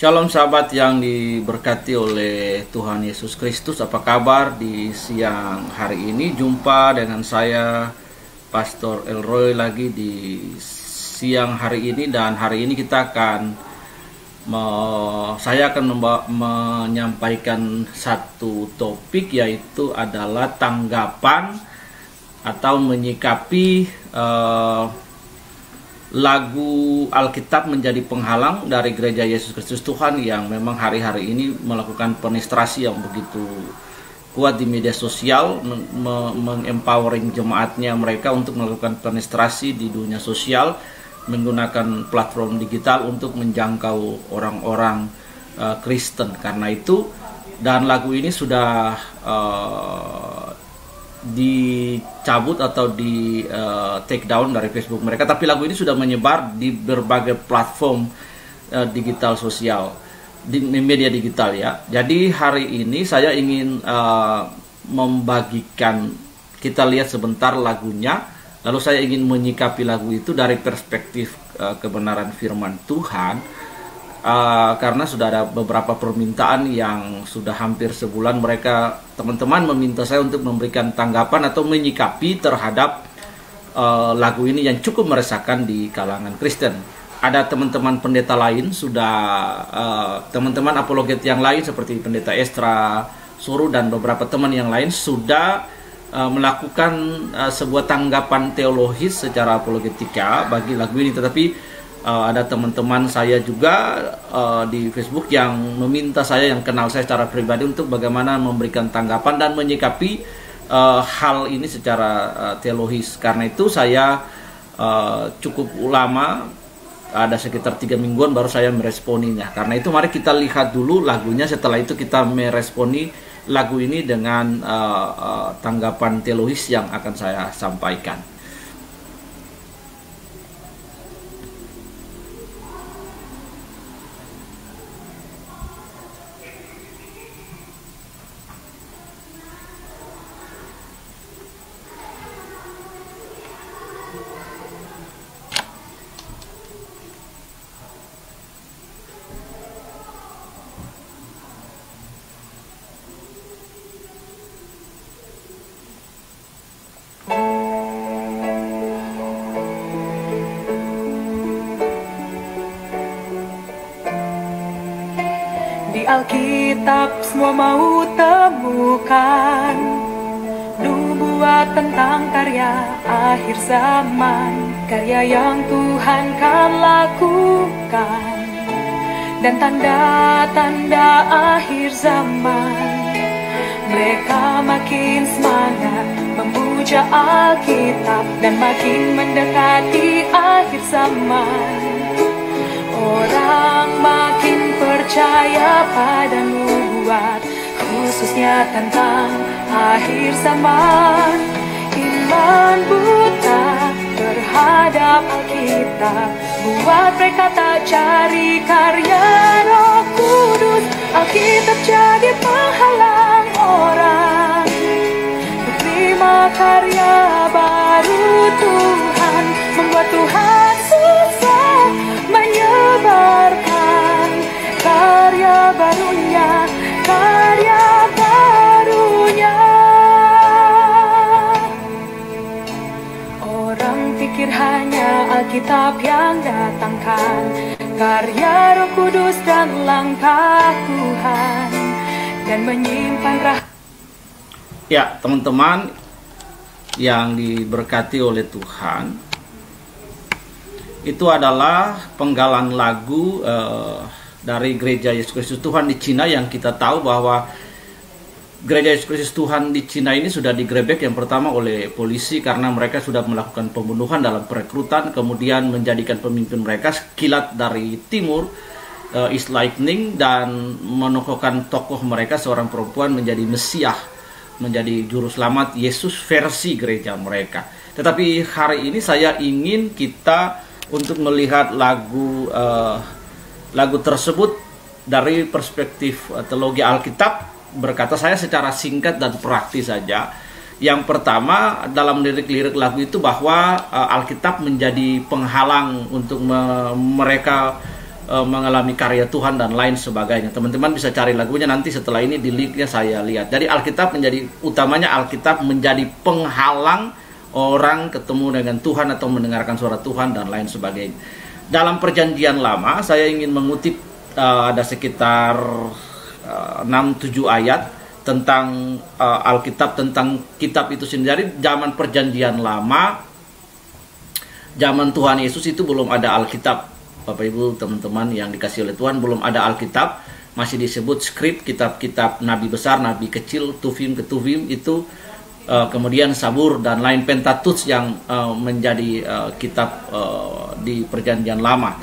Shalom sahabat yang diberkati oleh Tuhan Yesus Kristus. Apa kabar di siang hari ini? Jumpa dengan saya Pastor Elroy lagi di siang hari ini, dan hari ini kita saya akan menyampaikan satu topik, yaitu adalah tanggapan atau menyikapi lagu Alkitab menjadi penghalang dari Gereja Yesus Kristus Tuhan yang memang hari-hari ini melakukan penetrasi yang begitu kuat di media sosial, mengempowering jemaatnya mereka untuk melakukan penetrasi di dunia sosial menggunakan platform digital untuk menjangkau orang-orang Kristen. Karena itu, dan lagu ini sudah dicabut atau di take down dari Facebook mereka, tapi lagu ini sudah menyebar di berbagai platform digital sosial, di media digital ya. Jadi hari ini saya ingin membagikan, kita lihat sebentar lagunya, lalu saya ingin menyikapi lagu itu dari perspektif kebenaran firman Tuhan. Karena sudah ada beberapa permintaan yang sudah hampir sebulan teman-teman meminta saya untuk memberikan tanggapan atau menyikapi terhadap lagu ini yang cukup meresahkan di kalangan Kristen. Ada teman-teman pendeta lain teman-teman apologet yang lain seperti pendeta Estra Suruh dan beberapa teman yang lain sudah melakukan sebuah tanggapan teologis secara apologetika bagi lagu ini. Tetapi ada teman-teman saya juga di Facebook yang meminta saya, yang kenal saya secara pribadi, untuk bagaimana memberikan tanggapan dan menyikapi hal ini secara teologis. Karena itu saya cukup lama, ada sekitar 3 mingguan baru saya meresponinya. Karena itu mari kita lihat dulu lagunya, setelah itu kita meresponi lagu ini dengan tanggapan teologis yang akan saya sampaikan. Di Alkitab semua mau temukan nubuat tentang karya akhir zaman, karya yang Tuhan kan lakukan, dan tanda-tanda akhir zaman. Mereka makin semangat memuja Alkitab dan makin mendekati akhir zaman. Orang makin percaya pada nubuat, khususnya tentang akhir zaman. Iman buta terhadap Alkitab buat mereka tak cari karya Roh Kudus. Alkitab jadi penghalang orang untuk terima karya baru Tuhan, membuat Tuhan susah menyebarkan karya barunya, karya barunya. Orang pikir hanya Alkitab yang datangkan karya Roh Kudus dan langkah Tuhan, dan menyimpan Ya, teman-teman yang diberkati oleh Tuhan, itu adalah penggalan lagu dari Gereja Yesus Kristus Tuhan di Cina, yang kita tahu bahwa Gereja Yesus Kristus Tuhan di Cina ini sudah digrebek yang pertama oleh polisi karena mereka sudah melakukan pembunuhan dalam perekrutan, kemudian menjadikan pemimpin mereka kilat dari timur, East Lightning, dan menokohkan tokoh mereka seorang perempuan menjadi Mesias, menjadi juru selamat Yesus versi gereja mereka. Tetapi hari ini saya ingin kita untuk melihat lagu tersebut dari perspektif teologi Alkitab. Berkata saya secara singkat dan praktis saja. Yang pertama, dalam lirik-lirik lagu itu bahwa Alkitab menjadi penghalang untuk mereka mengalami karya Tuhan dan lain sebagainya. Teman-teman bisa cari lagunya nanti setelah ini di linknya saya lihat. Jadi Alkitab menjadi, utamanya Alkitab menjadi penghalang orang ketemu dengan Tuhan atau mendengarkan suara Tuhan dan lain sebagainya. Dalam perjanjian lama saya ingin mengutip ada sekitar 6-7 ayat tentang Alkitab, tentang kitab itu sendiri. Zaman perjanjian lama, zaman Tuhan Yesus itu belum ada Alkitab. Bapak Ibu teman-teman yang dikasih oleh Tuhan, belum ada Alkitab, masih disebut skrip, kitab-kitab nabi besar, nabi kecil, Tuvim, Ketuvim itu, kemudian Sabur dan lain, Pentateuch yang menjadi kitab di perjanjian lama.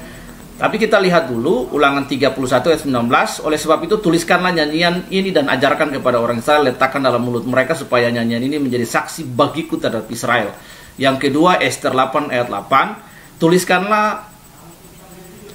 Tapi kita lihat dulu Ulangan 31 ayat 19, oleh sebab itu tuliskanlah nyanyian ini dan ajarkan kepada orang Israel, letakkan dalam mulut mereka supaya nyanyian ini menjadi saksi bagiku terhadap Israel. Yang kedua Ester 8 ayat 8, tuliskanlah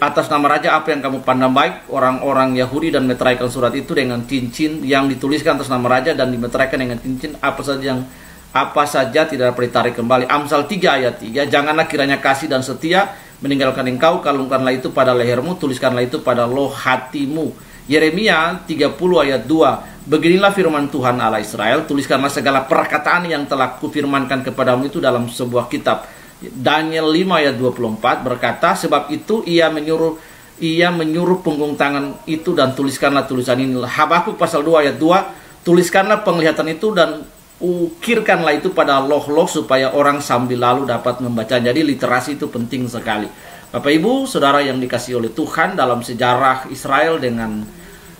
atas nama raja apa yang kamu pandang baik. Orang-orang Yahudi dan meteraikan surat itu dengan cincin yang dituliskan atas nama raja dan dimeteraikan dengan cincin apa saja tidak dapat ditarik kembali. Amsal 3 ayat 3, janganlah kiranya kasih dan setia meninggalkan engkau, kalungkanlah itu pada lehermu, tuliskanlah itu pada loh hatimu. Yeremia 30 ayat 2, beginilah firman Tuhan Allah Israel, tuliskanlah segala perkataan yang telah kufirmankan kepadamu itu dalam sebuah kitab. Daniel 5 ayat 24 berkata, sebab itu ia menyuruh punggung tangan itu dan tuliskanlah tulisan ini. Habakuk pasal 2 ayat 2, tuliskanlah penglihatan itu dan ukirkanlah itu pada loh-loh supaya orang sambil lalu dapat membaca. Jadi literasi itu penting sekali. Bapak Ibu Saudara yang dikasihi oleh Tuhan, dalam sejarah Israel dengan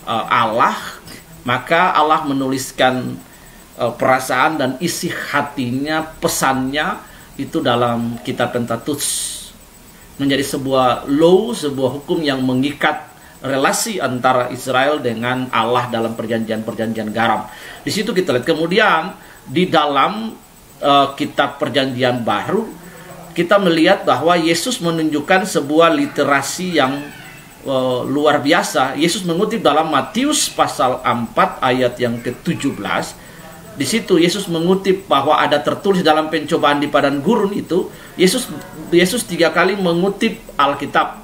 Allah, maka Allah menuliskan perasaan dan isi hatinya, pesannya itu dalam kitab Pentateuch, menjadi sebuah law, sebuah hukum yang mengikat relasi antara Israel dengan Allah dalam perjanjian-perjanjian garam. Di situ kita lihat. Kemudian di dalam kitab perjanjian baru kita melihat bahwa Yesus menunjukkan sebuah literasi yang luar biasa. Yesus mengutip dalam Matius pasal 4 ayat yang ke-17. Di situ Yesus mengutip bahwa ada tertulis dalam pencobaan di padang gurun itu, Yesus 3 kali mengutip Alkitab.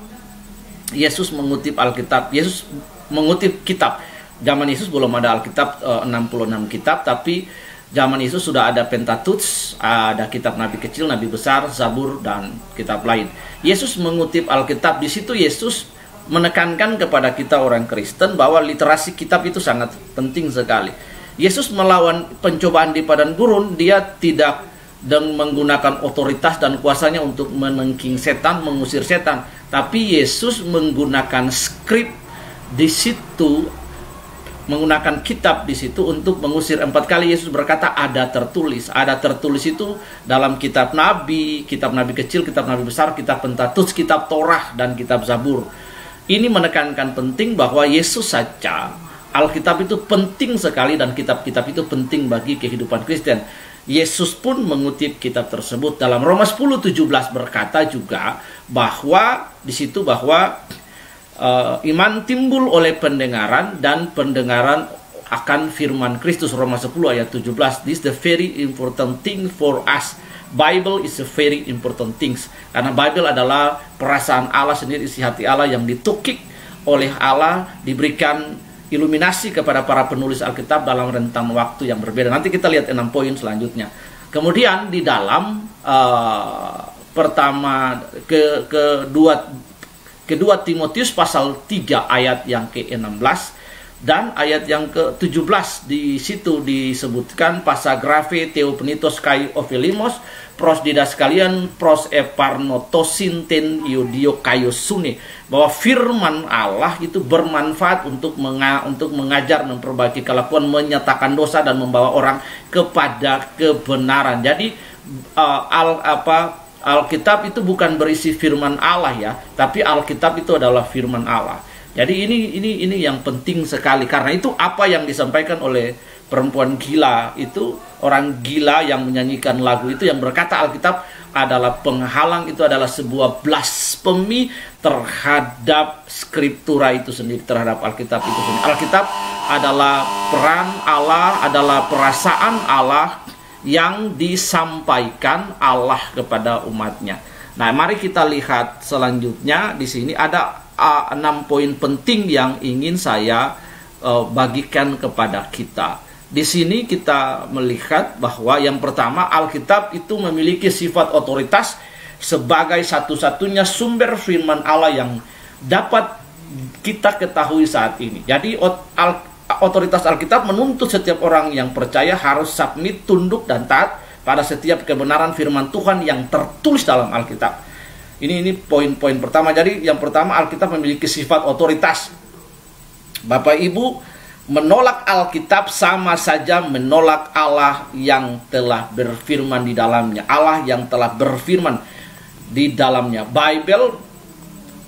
Yesus mengutip Alkitab, Yesus mengutip kitab. Zaman Yesus belum ada Alkitab 66 kitab, tapi zaman Yesus sudah ada Pentateuch, ada kitab nabi kecil, nabi besar, Zabur dan kitab lain. Yesus mengutip Alkitab. Di situ Yesus menekankan kepada kita orang Kristen bahwa literasi kitab itu sangat penting sekali. Yesus melawan pencobaan di padang gurun, dia tidak menggunakan otoritas dan kuasanya untuk menengking setan, mengusir setan, tapi Yesus menggunakan skrip di situ, menggunakan kitab di situ untuk mengusir. 4 kali Yesus berkata ada tertulis. Ada tertulis itu dalam kitab nabi kecil, kitab nabi besar, kitab Pentateuch, kitab Torah dan kitab Zabur. Ini menekankan penting bahwa Yesus saja, Alkitab itu penting sekali dan kitab-kitab itu penting bagi kehidupan Kristen. Yesus pun mengutip kitab tersebut. Dalam Roma 10:17 berkata juga bahwa di situ bahwa iman timbul oleh pendengaran dan pendengaran akan firman Kristus. Roma 10 ayat 17. This is the very important thing for us. Bible is a very important things. Karena Bible adalah perasaan Allah sendiri, isi hati Allah yang ditukik oleh Allah, diberikan iluminasi kepada para penulis Alkitab dalam rentang waktu yang berbeda. Nanti kita lihat 6 poin selanjutnya. Kemudian di dalam kedua Timotius pasal 3 ayat yang ke-16 dan ayat yang ke-17, di situ disebutkan pasagrafe theopnetos kai ophilimos pros didaskalian pros eparnotosin ten iodio kaiosune, bahwa firman Allah itu bermanfaat untuk mengajar, memperbaiki kelakuan, menyatakan dosa dan membawa orang kepada kebenaran. Jadi Alkitab itu bukan berisi firman Allah ya, tapi Alkitab itu adalah firman Allah. Jadi ini yang penting sekali. Karena itu apa yang disampaikan oleh perempuan gila itu, orang gila yang menyanyikan lagu itu, yang berkata Alkitab adalah penghalang, itu adalah sebuah blasfemi terhadap skriptura itu sendiri, terhadap Alkitab itu sendiri. Alkitab adalah peran Allah, adalah perasaan Allah yang disampaikan Allah kepada umatnya. Nah, mari kita lihat selanjutnya. Di sini ada 6 poin penting yang ingin saya bagikan kepada kita. Di sini kita melihat bahwa yang pertama, Alkitab itu memiliki sifat otoritas sebagai satu-satunya sumber firman Allah yang dapat kita ketahui saat ini. Jadi otoritas Alkitab menuntut setiap orang yang percaya harus submit, tunduk dan taat pada setiap kebenaran firman Tuhan yang tertulis dalam Alkitab. Ini poin-poin pertama. Jadi yang pertama, Alkitab memiliki sifat otoritas. Bapak Ibu, menolak Alkitab sama saja menolak Allah yang telah berfirman di dalamnya. Allah yang telah berfirman di dalamnya.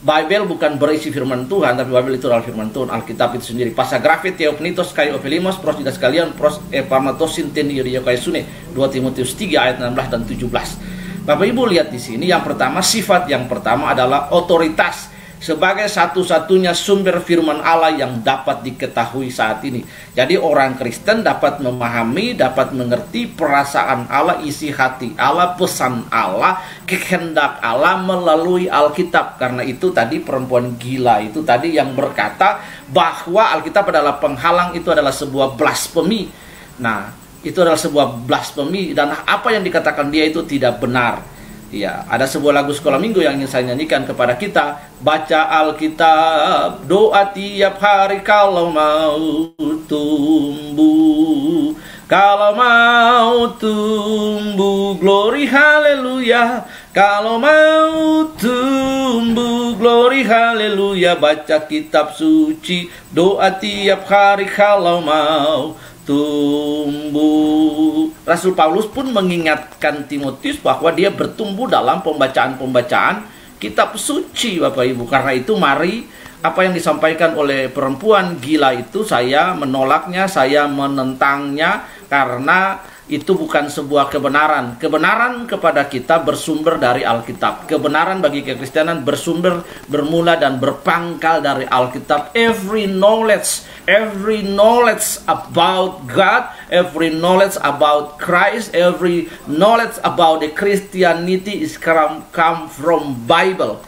Bible bukan berisi firman Tuhan, tapi Bible itu adalah firman Tuhan, Alkitab itu sendiri. Pasagrafe theopnitos kai opelimos pros tidak sekalian pros epamatosin tenirio kai sune 2 Timotius 3 ayat 16 dan 17. Bapak Ibu lihat di sini, yang pertama, sifat yang pertama adalah otoritas sebagai satu-satunya sumber firman Allah yang dapat diketahui saat ini. Jadi orang Kristen dapat memahami, dapat mengerti perasaan Allah, isi hati Allah, pesan Allah, kehendak Allah melalui Alkitab. Karena itu tadi perempuan gila itu tadi yang berkata bahwa Alkitab adalah penghalang, itu adalah sebuah blasfemi. Nah, itu adalah sebuah blasfemi, dan apa yang dikatakan dia itu tidak benar. Ya, ada sebuah lagu sekolah minggu yang ingin saya nyanyikan kepada kita. Baca Alkitab, doa tiap hari kalau mau tumbuh. Kalau mau tumbuh, glory haleluya. Kalau mau tumbuh, glory haleluya. Baca kitab suci, doa tiap hari kalau mau tumbuh. Rasul Paulus pun mengingatkan Timotius bahwa dia bertumbuh dalam pembacaan-pembacaan kitab suci, Bapak Ibu. Karena itu mari, apa yang disampaikan oleh perempuan gila itu saya menolaknya, saya menentangnya, karena itu bukan sebuah kebenaran. Kebenaran kepada kita bersumber dari Alkitab. Kebenaran bagi kekristenan bermula dan berpangkal dari Alkitab. Every knowledge about God, every knowledge about Christ, every knowledge about the Christianity is come from Bible.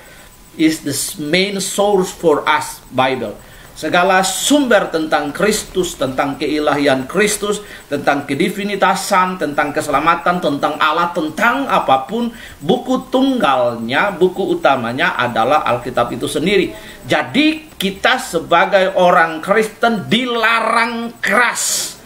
Is the main source for us, Bible. Segala sumber tentang Kristus, tentang keilahian Kristus, tentang kedivinitasan, tentang keselamatan, tentang Allah, tentang apapun, buku tunggalnya, buku utamanya adalah Alkitab itu sendiri. Jadi kita sebagai orang Kristen dilarang keras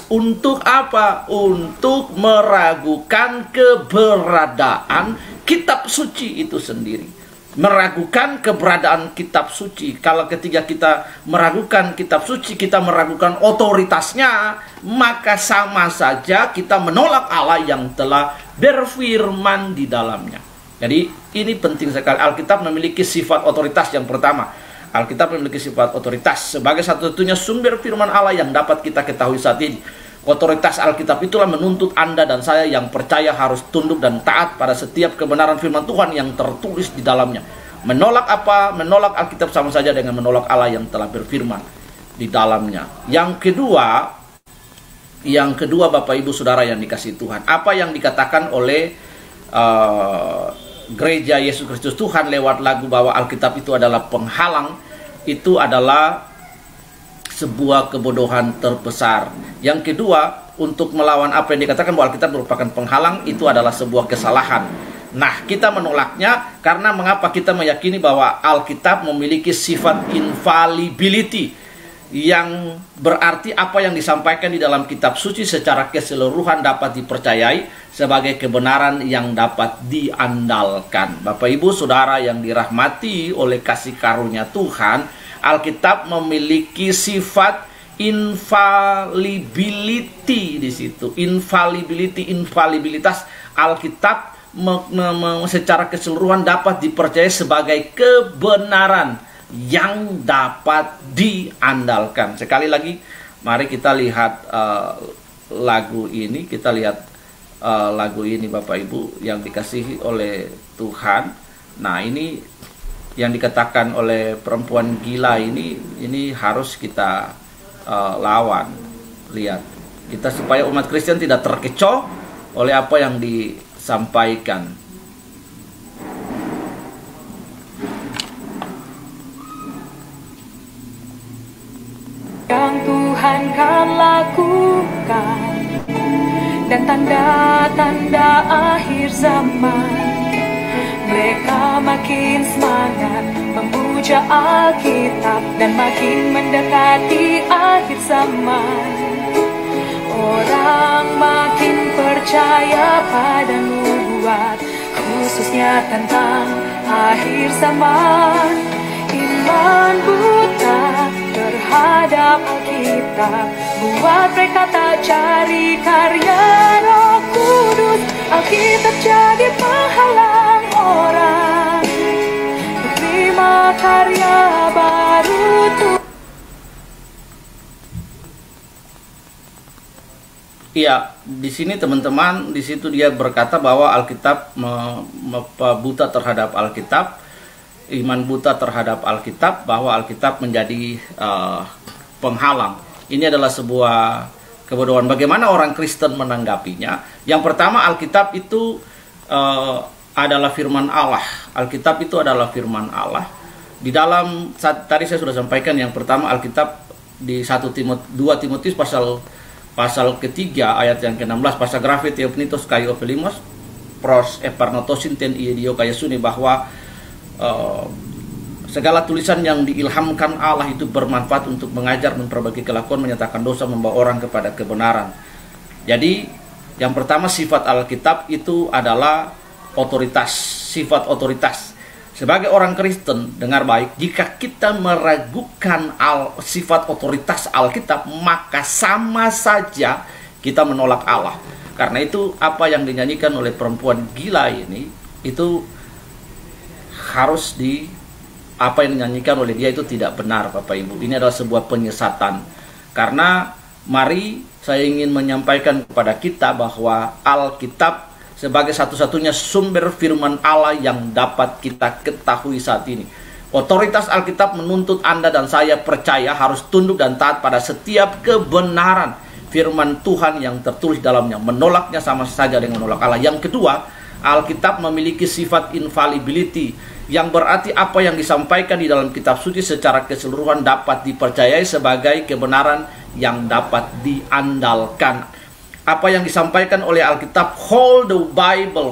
untuk apa? Untuk meragukan keberadaan kitab suci itu sendiri. Meragukan keberadaan kitab suci. Kalau ketika kita meragukan kitab suci, kita meragukan otoritasnya, maka sama saja kita menolak Allah yang telah berfirman di dalamnya. Jadi ini penting sekali. Alkitab memiliki sifat otoritas yang pertama. Alkitab memiliki sifat otoritas sebagai satu-satunya sumber firman Allah yang dapat kita ketahui saat ini. Otoritas Alkitab itulah menuntut Anda dan saya yang percaya harus tunduk dan taat pada setiap kebenaran firman Tuhan yang tertulis di dalamnya. Menolak apa? Menolak Alkitab sama saja dengan menolak Allah yang telah berfirman di dalamnya. Yang kedua Bapak Ibu Saudara yang dikasihi Tuhan, apa yang dikatakan oleh Gereja Yesus Kristus Tuhan lewat lagu bahwa Alkitab itu adalah penghalang, itu adalah sebuah kebodohan terbesar. Yang kedua, untuk melawan apa yang dikatakan bahwa Alkitab merupakan penghalang, itu adalah sebuah kesalahan. Nah, kita menolaknya karena mengapa? Kita meyakini bahwa Alkitab memiliki sifat infallibility, yang berarti apa yang disampaikan di dalam kitab suci secara keseluruhan dapat dipercayai sebagai kebenaran yang dapat diandalkan. Bapak Ibu Saudara yang dirahmati oleh kasih karunia Tuhan, Alkitab memiliki sifat infallibility di situ. Infallibilitas Alkitab secara keseluruhan dapat dipercayai sebagai kebenaran yang dapat diandalkan. Sekali lagi, mari kita lihat lagu ini. Kita lihat lagu ini Bapak Ibu yang dikasihi oleh Tuhan. Nah, ini yang dikatakan oleh perempuan gila ini harus kita lawan. Lihat, kita supaya umat Kristen tidak terkecoh oleh apa yang disampaikan. Tuhan kan lakukan, dan tanda-tanda akhir zaman. Mereka makin semangat memuja Alkitab dan makin mendekati akhir zaman. Orang makin percaya pada nubuat, khususnya tentang akhir zaman. Iman buta terhadap Alkitab buat mereka tak cari karya Roh Kudus. Alkitab jadi penghalang orang menerima karya baru Tuhan. Iya, di sini teman-teman, di situ dia berkata bahwa Alkitab buta terhadap Alkitab, iman buta terhadap Alkitab, bahwa Alkitab menjadi penghalang. Ini adalah sebuah kebodohan. Bagaimana orang Kristen menanggapinya? Yang pertama, Alkitab itu adalah firman Allah. Alkitab itu adalah firman Allah. Di dalam, tadi saya sudah sampaikan, yang pertama Alkitab di 2 Timotius pasal ketiga ayat yang ke-16, pasagrafe theopnitos kai opelimos pros eparnotosin ten iedio kaya suni, bahwa segala tulisan yang diilhamkan Allah itu bermanfaat untuk mengajar, memperbaiki kelakuan, menyatakan dosa, membawa orang kepada kebenaran. Jadi yang pertama, sifat Alkitab itu adalah otoritas, sifat otoritas. Sebagai orang Kristen, dengar baik, jika kita meragukan sifat otoritas Alkitab, maka sama saja kita menolak Allah. Karena itu apa yang dinyanyikan oleh perempuan gila ini, itu harus apa yang dinyanyikan oleh dia itu tidak benar, Bapak Ibu. Ini adalah sebuah penyesatan. Karena mari saya ingin menyampaikan kepada kita bahwa Alkitab sebagai satu-satunya sumber firman Allah yang dapat kita ketahui saat ini. Otoritas Alkitab menuntut Anda dan saya percaya, harus tunduk dan taat pada setiap kebenaran firman Tuhan yang tertulis dalamnya. Menolaknya sama saja dengan menolak Allah. Yang kedua, Alkitab memiliki sifat infallibility, yang berarti apa yang disampaikan di dalam kitab suci secara keseluruhan dapat dipercayai sebagai kebenaran yang dapat diandalkan. Apa yang disampaikan oleh Alkitab, whole the Bible,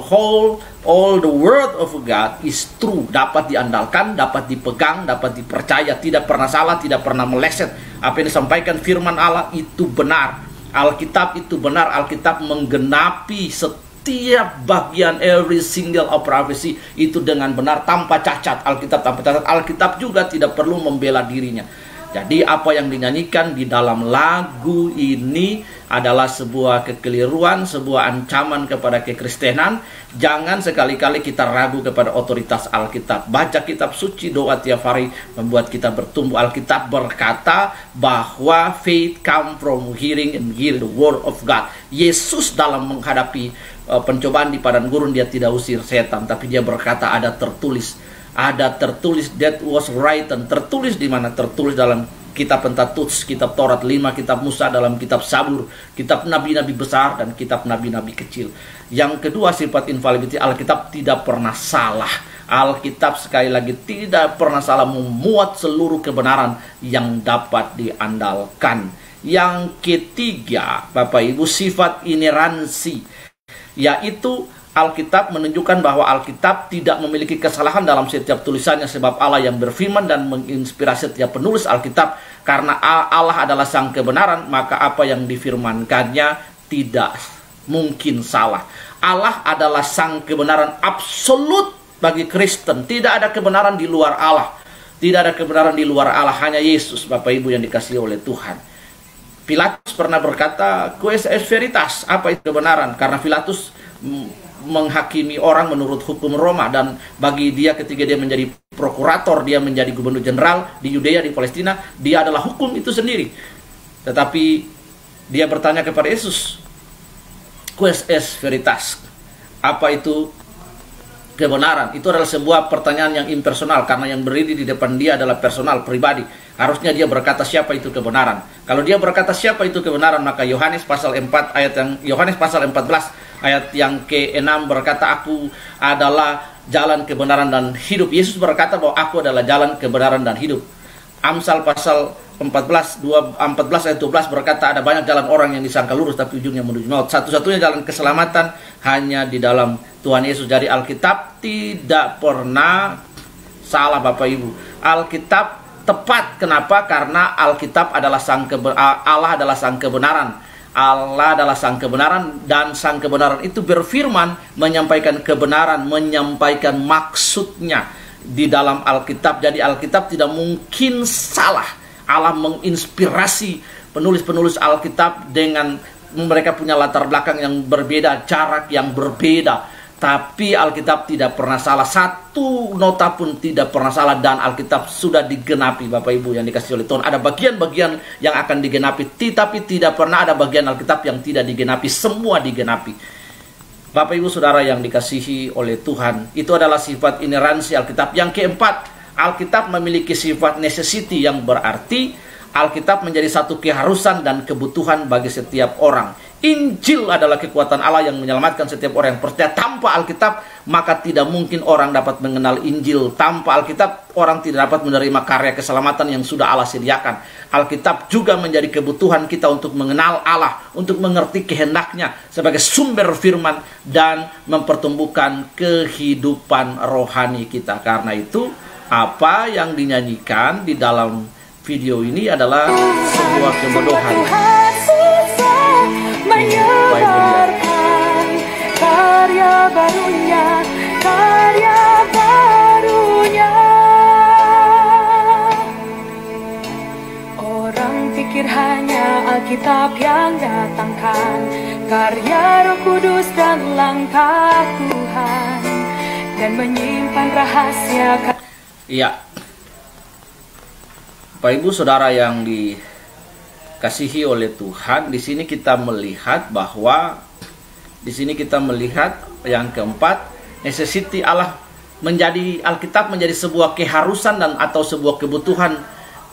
all the word of God is true, dapat diandalkan, dapat dipegang, dapat dipercaya, tidak pernah salah, tidak pernah meleset. Apa yang disampaikan firman Allah itu benar. Alkitab itu benar. Alkitab menggenapi setiap bagian, every single of prophecy itu dengan benar, tanpa cacat. Alkitab tanpa cacat. Alkitab juga tidak perlu membela dirinya. Jadi apa yang dinyanyikan di dalam lagu ini adalah sebuah kekeliruan, sebuah ancaman kepada kekristenan. Jangan sekali-kali kita ragu kepada otoritas Alkitab. Baca kitab suci, doa tiap hari membuat kita bertumbuh. Alkitab berkata bahwa faith come from hearing and hear the word of God. Yesus dalam menghadapi pencobaan di padang gurun, dia tidak usir setan, tapi dia berkata ada tertulis. Ada tertulis, that was written. Tertulis di mana? Tertulis dalam kitab Pentateuch, kitab Taurat, 5 kitab Musa, dalam kitab Sabur, kitab nabi-nabi besar, dan kitab nabi-nabi kecil. Yang kedua, sifat infallibility, Alkitab tidak pernah salah. Alkitab sekali lagi tidak pernah salah, memuat seluruh kebenaran yang dapat diandalkan. Yang ketiga, Bapak Ibu, sifat ineransi, yaitu Alkitab menunjukkan bahwa Alkitab tidak memiliki kesalahan dalam setiap tulisannya, sebab Allah yang berfirman dan menginspirasi setiap penulis Alkitab. Karena Allah adalah sang kebenaran, maka apa yang difirmankannya tidak mungkin salah. Allah adalah sang kebenaran absolut bagi Kristen. Tidak ada kebenaran di luar Allah. Tidak ada kebenaran di luar Allah, hanya Yesus, Bapak Ibu yang dikasihi oleh Tuhan. Pilatus pernah berkata, quis est veritas, apa itu kebenaran? Karena Pilatus menghakimi orang menurut hukum Roma, dan bagi dia ketika dia menjadi prokurator, dia menjadi gubernur jenderal di Yudea, di Palestina, dia adalah hukum itu sendiri. Tetapi dia bertanya kepada Yesus, quis est veritas, apa itu kebenaran? Itu adalah sebuah pertanyaan yang impersonal, karena yang berdiri di depan dia adalah personal, pribadi. Harusnya dia berkata siapa itu kebenaran. Kalau dia berkata siapa itu kebenaran, maka Yohanes pasal 14 ayat yang ke-6 berkata, aku adalah jalan, kebenaran, dan hidup. Yesus berkata bahwa aku adalah jalan, kebenaran, dan hidup. Amsal pasal 14 ayat 12 berkata, ada banyak jalan orang yang disangka lurus tapi ujungnya menuju maut. Satu-satunya jalan keselamatan hanya di dalam Tuhan Yesus. Jadi Alkitab tidak pernah salah, Bapak Ibu. Alkitab tepat. Kenapa? Karena Alkitab adalah Allah adalah sang kebenaran. Allah adalah sang kebenaran, dan sang kebenaran itu berfirman, menyampaikan kebenaran, menyampaikan maksudnya di dalam Alkitab. Jadi Alkitab tidak mungkin salah. Allah menginspirasi penulis-penulis Alkitab dengan mereka punya latar belakang yang berbeda, jarak yang berbeda. Tapi Alkitab tidak pernah salah. Satu nota pun tidak pernah salah. Dan Alkitab sudah digenapi, Bapak Ibu yang dikasihi oleh Tuhan. Ada bagian-bagian yang akan digenapi, tapi tidak pernah ada bagian Alkitab yang tidak digenapi. Semua digenapi. Bapak Ibu Saudara yang dikasihi oleh Tuhan, itu adalah sifat ineransi Alkitab. Yang keempat, Alkitab memiliki sifat necessity, yang berarti Alkitab menjadi satu keharusan dan kebutuhan bagi setiap orang. Injil adalah kekuatan Allah yang menyelamatkan setiap orang yang percaya. Tanpa Alkitab, maka tidak mungkin orang dapat mengenal Injil. Tanpa Alkitab, orang tidak dapat menerima karya keselamatan yang sudah Allah sediakan. Alkitab juga menjadi kebutuhan kita untuk mengenal Allah, untuk mengerti kehendaknya sebagai sumber firman dan mempertumbuhkan kehidupan rohani kita. Karena itu, apa yang dinyanyikan di dalam video ini adalah sebuah kebodohan. Menyebarkan karya barunya, karya barunya. Orang pikir hanya Alkitab yang datangkan karya Roh Kudus dan langkah Tuhan, dan menyimpan rahasia. Iya, Bapak Ibu Saudara yang dikasihi oleh Tuhan, di sini kita melihat bahwa yang keempat, necessity Allah menjadi Alkitab menjadi sebuah keharusan dan atau sebuah kebutuhan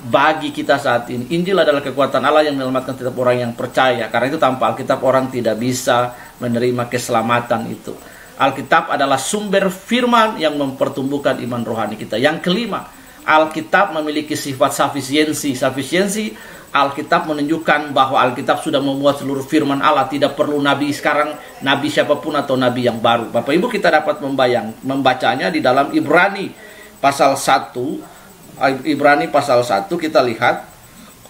bagi kita saat ini. Injil adalah kekuatan Allah yang menyelamatkan setiap orang yang percaya. Karena itu tanpa Alkitab orang tidak bisa menerima keselamatan itu. Alkitab adalah sumber firman yang mempertumbuhkan iman rohani kita. Yang kelima, Alkitab memiliki sifat sufisiensi. Sufisiensi, Alkitab menunjukkan bahwa Alkitab sudah memuat seluruh firman Allah. Tidak perlu nabi sekarang, nabi siapapun atau nabi yang baru. Bapak Ibu, kita dapat membacanya di dalam Ibrani pasal 1. Ibrani pasal 1, kita lihat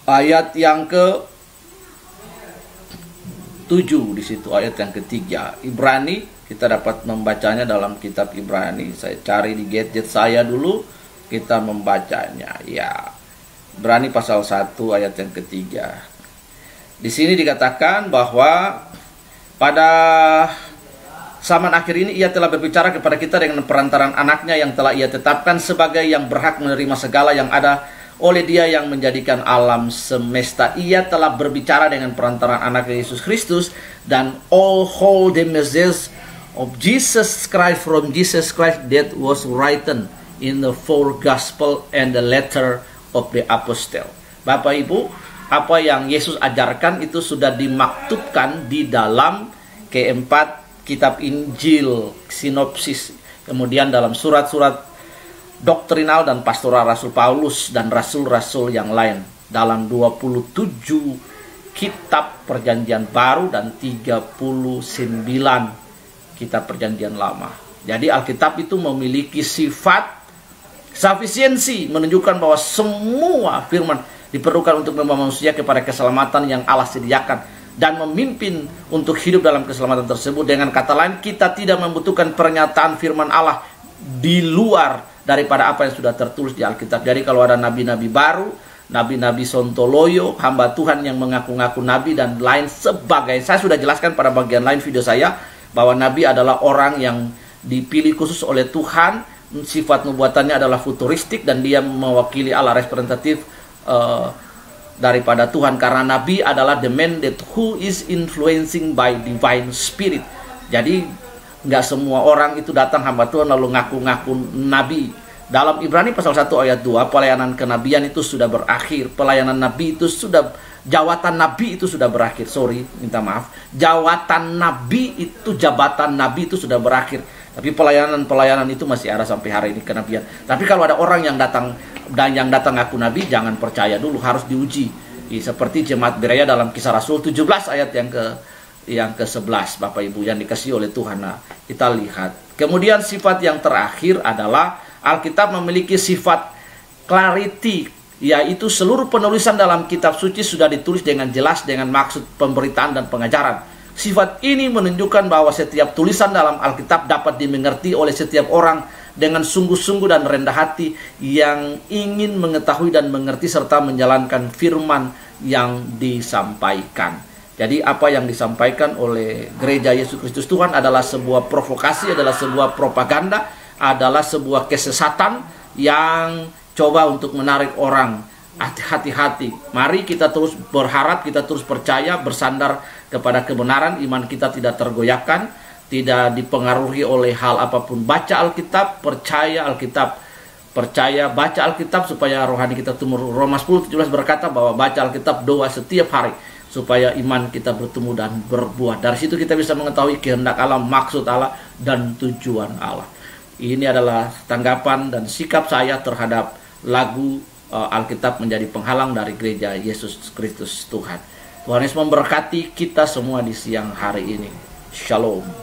ayat yang ke-7 di situ, ayat yang ketiga. Ibrani, kita dapat membacanya dalam kitab Ibrani. Saya cari di gadget saya dulu, kita membacanya. Ya, Ibrani pasal 1 ayat yang ketiga. Di sini dikatakan bahwa pada zaman akhir ini ia telah berbicara kepada kita dengan perantaran anaknya yang telah ia tetapkan sebagai yang berhak menerima segala yang ada oleh dia yang menjadikan alam semesta. Ia telah berbicara dengan perantaran anak Yesus Kristus, dan all the messages of Jesus Christ from Jesus Christ that was written in the four gospel and the letter of the apostle. Bapak Ibu, apa yang Yesus ajarkan itu sudah dimaktubkan di dalam keempat kitab Injil, sinopsis, kemudian dalam surat-surat doktrinal dan pastoral Rasul Paulus dan rasul-rasul yang lain, dalam 27 kitab perjanjian baru dan 39 kitab perjanjian lama. Jadi Alkitab itu memiliki sifat sufisiensi, menunjukkan bahwa semua firman diperlukan untuk membawa manusia kepada keselamatan yang Allah sediakan dan memimpin untuk hidup dalam keselamatan tersebut. Dengan kata lain, kita tidak membutuhkan pernyataan firman Allah di luar daripada apa yang sudah tertulis di Alkitab. Jadi kalau ada nabi-nabi baru, nabi-nabi sontoloyo, hamba Tuhan yang mengaku-ngaku nabi dan lain sebagainya, saya sudah jelaskan pada bagian lain video saya bahwa nabi adalah orang yang dipilih khusus oleh Tuhan. Sifat nubuatannya adalah futuristik dan dia mewakili Allah, representatif daripada Tuhan, karena nabi adalah the man that who is influencing by divine spirit. Jadi nggak semua orang itu datang hamba Tuhan lalu ngaku-ngaku nabi. Dalam Ibrani pasal 1 ayat 2, pelayanan kenabian itu sudah berakhir. Pelayanan nabi itu sudah, jawatan nabi itu sudah berakhir. Minta maaf. Jawatan nabi itu, jabatan nabi itu sudah berakhir. Tapi pelayanan itu masih ada sampai hari ini, kenabian. Tapi kalau ada orang yang datang dan yang datang ngaku nabi jangan percaya dulu, harus diuji. Seperti jemaat Berea dalam Kisah Rasul 17 ayat yang ke-11, Bapak Ibu yang dikasihi oleh Tuhan. Nah, kita lihat. Kemudian sifat yang terakhir adalah Alkitab memiliki sifat clarity, yaitu seluruh penulisan dalam kitab suci sudah ditulis dengan jelas dengan maksud pemberitaan dan pengajaran. Sifat ini menunjukkan bahwa setiap tulisan dalam Alkitab dapat dimengerti oleh setiap orang dengan sungguh-sungguh dan rendah hati yang ingin mengetahui dan mengerti serta menjalankan firman yang disampaikan. Jadi apa yang disampaikan oleh Gereja Yesus Kristus Tuhan adalah sebuah provokasi, adalah sebuah propaganda, adalah sebuah kesesatan yang coba untuk menarik orang. Hati-hati, mari kita terus berharap, kita terus percaya, bersandar kepada kebenaran, iman kita tidak tergoyahkan, tidak dipengaruhi oleh hal apapun. Baca Alkitab, percaya Alkitab, percaya, baca Alkitab supaya rohani kita tumbuh. Roma 10:17 berkata bahwa baca Alkitab, doa setiap hari supaya iman kita bertumbuh dan berbuah. Dari situ kita bisa mengetahui kehendak Allah, maksud Allah, dan tujuan Allah. Ini adalah tanggapan dan sikap saya terhadap lagu Alkitab menjadi penghalang dari Gereja Yesus Kristus Tuhan. Tuhan Yesus memberkati kita semua di siang hari ini. Shalom.